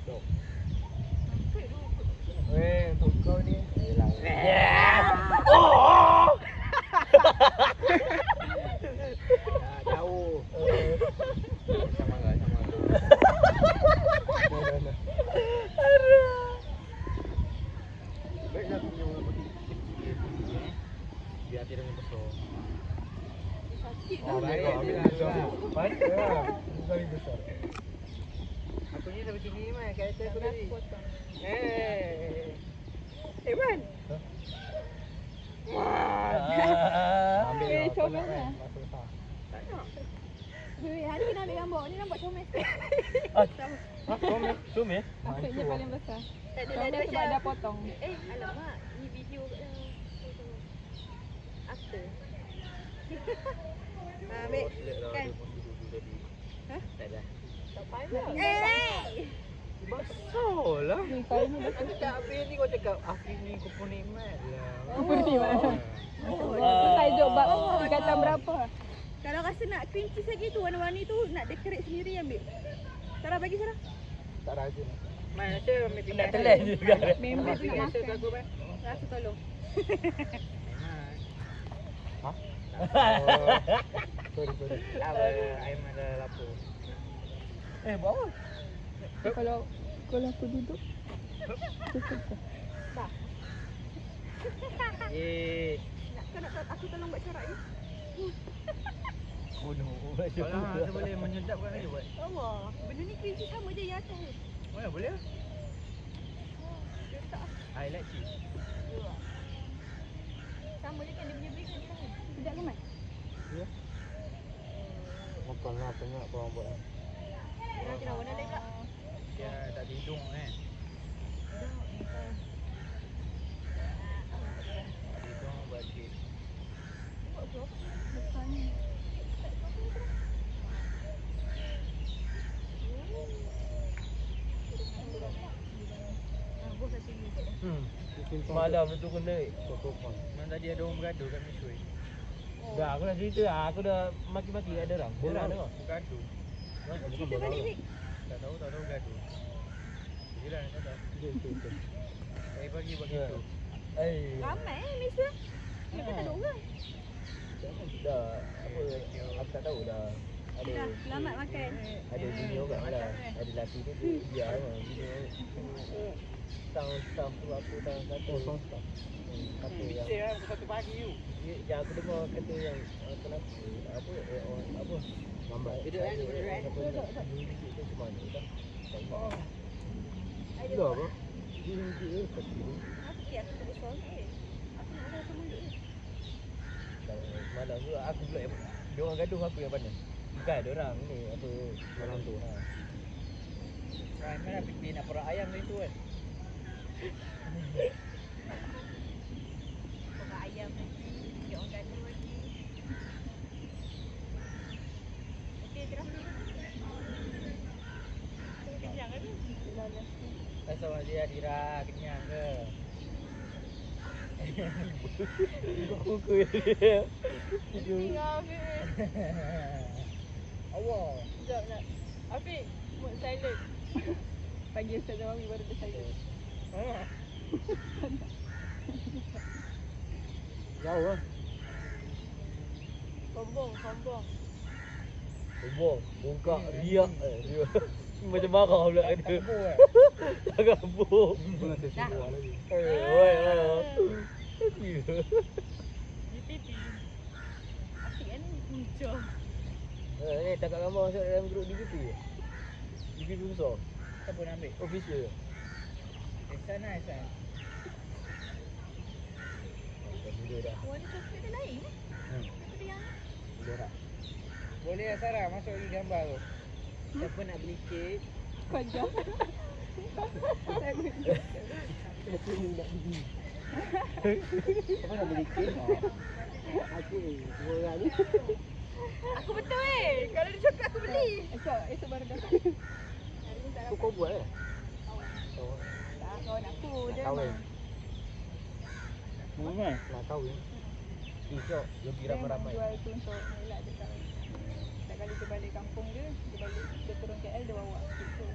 Dok. Untuk kau ni. Oh. Jauh. Sama enggak? Baiklah punya kecil. Biar tidak besar. Oh, baik. Baik lah. Lebih besar. Aku ni sampai sini mah, kereta aku tadi. Man. Wah. Ambil Eh, lah. comel lah. Tak nak. Hari kena ambil gambar. Ni nampak comel. Comel? Akhirnya paling besar. Tak ada Comel sebab dah potong. Alamak, ni video kat dalam. After. Ambil. Kan? Tak dah. Tak payah. Besar lah. Ni kau ni Aku tak habis ni kau cakap Afif ni kau pun nikmat lah. Apa ni mana? Tu saya duk bab tingkatan berapa? Kalau rasa nak cream cheese lagi tu, warna-warni tu nak decorate sendiri ambil. Sarah bagi Sarah. Tak rajin. Mana ambil Nak telan juga. Member tu nak makan. Aku kan. Rasa tolong. Ha? Sorry. Apa Aiman dah lapor. Buat apa? Kalau aku duduk. Nak aku tolong buat corak ni. Bunuh. Kalau tu boleh menyedapkan lagi buat. Allah, benda ni cream cheese sama je yang atas tu. Mana boleh? Dia tak I like cheese. sama je kan dia punya base dia kan. Sedap ke Mat? Ya. Makanlah banyak korang buat. Nanti nak warna lain pula. Ya, tak ada hidung kan. Hidung buat cheese. Besar ni. Malam tu kena. Mana tadi ada orang bergaduh kat Mishui. Dah aku dah cerita lah. Aku dah maki-maki ada orang. Bola tengok. Bergaduh. Cerita balik Rik. Tak tahu bergaduh. Jiran tak tahu. Pagi buat gitu. Ramai Malaysia. Kenapa tak ada orang? Dah apa aku tak tahu dah. Ada Dah, selamat makan. Ada bini orang lah. Ada lelaki tu dia biar lah. Bini tahun tu aku tahun satu. Kata yang Bising lah pukul 1 pagi tu. yang aku dengar kata yang kenapa apa lambat. Duduk kan, duduk kan. Music tu macam mana tak? Ada Dah apa? Dia music tu kata dia. Okey, aku tak besar ke. Aku nak ada teman dia. Malam tu aku pula yang dia orang gaduh aku yang panas. Bukan dia orang ni apa malam tu. Kan mana fikir nak perah ayam tadi tu kan. Orang ayam lagi. Dia orang gaduh lagi. Okey, terus. Kenyang kan? Sama dia Dira kenyang ke? Buku dia. Tinggal ke? Allah. Sekejap nak. Afiq, mode silent. Pagi Ustaz Zawawi baru dia saya. Jauh lah. Sombong. Bongkak riak dia. Macam marah pula dia. Jangan bong. Dah. Oi. Pipi. Afiq kan muncul. Ni tangkap gambar masuk dalam grup DGP. DGP besar. Siapa nak ambil? Official. Ihsan lah Ihsan. Bila dah. Warna coklat dia lain eh? Daripada yang Bila dah. Boleh lah Sarah masuk lagi gambar tu. Siapa nak beli kek? Kau jauh. Saya Aku ni nak beli. Siapa nak beli kek? Aku dua orang ni. Aku betul kalau dia coklat aku beli. Esok baru dapat. Hari ni tak Aku dapat. kau buat lah. Tak, kawan aku je. Kahwin. Rumah. Nak kahwin. Esok pergi Dia ramai-ramai. jual tu untuk melak dia kahwin. Setiap kali dia balik kampung dia balik, dia turun KL, dia bawa gitu.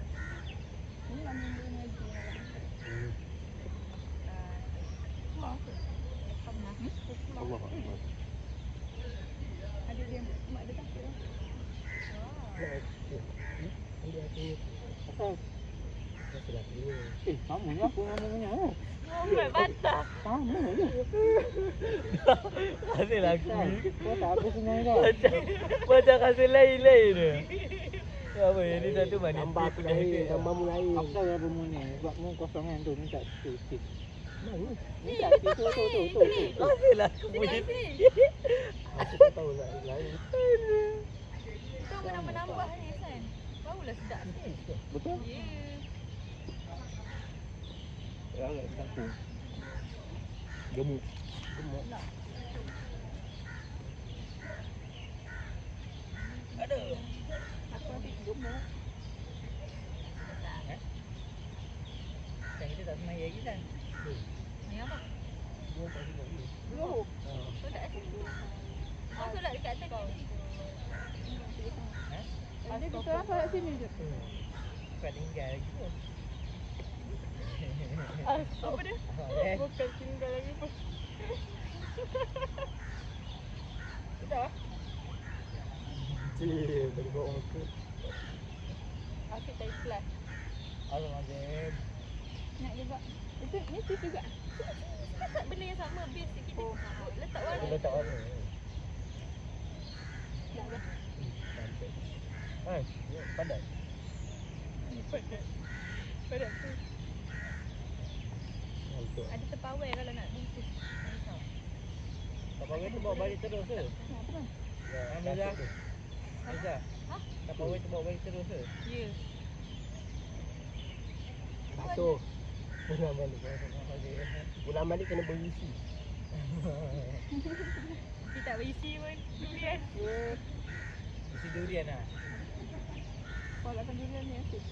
Allah Akbar. Ada dia mak dia takut. Asal? Sudah ini. Sama je aku ngomongnya. Ngomel bantah. Sama je. Hasil lagi. Kau tak apa senang kau. Macam hasil lain-lain dia. Apa yang ni satu mana? Gambar aku lain, gambarmu lain. Apa yang rumah ni? Sebab mu kosongan tu minta sikit. Mana? Minta sikit tu. Hasil aku punya. Aku tak tahu lah lain. Kau menambah-nambah ni kan. Barulah sedap. Betul? Ya. Ya, agak satu. Gemuk. Gemuk. Aduh. Aku nanti gemuk. Kan kita tak semaya lagi kan? Ni apa? Gemuk. Solat sini. Oh, solat dekat atas kau. Ada kita orang solat sini je. Kau tinggal lagi tu. Apa dia? Bukan tinggal lagi pun. Sudah. Cik, tadi bawa orang ke. Asyik tak ikhlas. Alhamdulillah. Nak juga. Itu ni sis juga. Masak benda yang sama basic kita. Letak warna. Kita tak warna. Dah dah. Cantik. Hai, padat. Pada tu. Untuk. Ada terpawai kalau nak bungkus. Risau. Tak pakai tu bawa balik terus ke? Apa? Ya, Amizah. Amizah. Ha? Tak pakai tu bawa balik terus ke? Ya. Basuh. Pulang balik. Pulang balik kena berisi. Kita tak berisi pun durian. Isi durian lah. Kau lakkan durian ni asyik.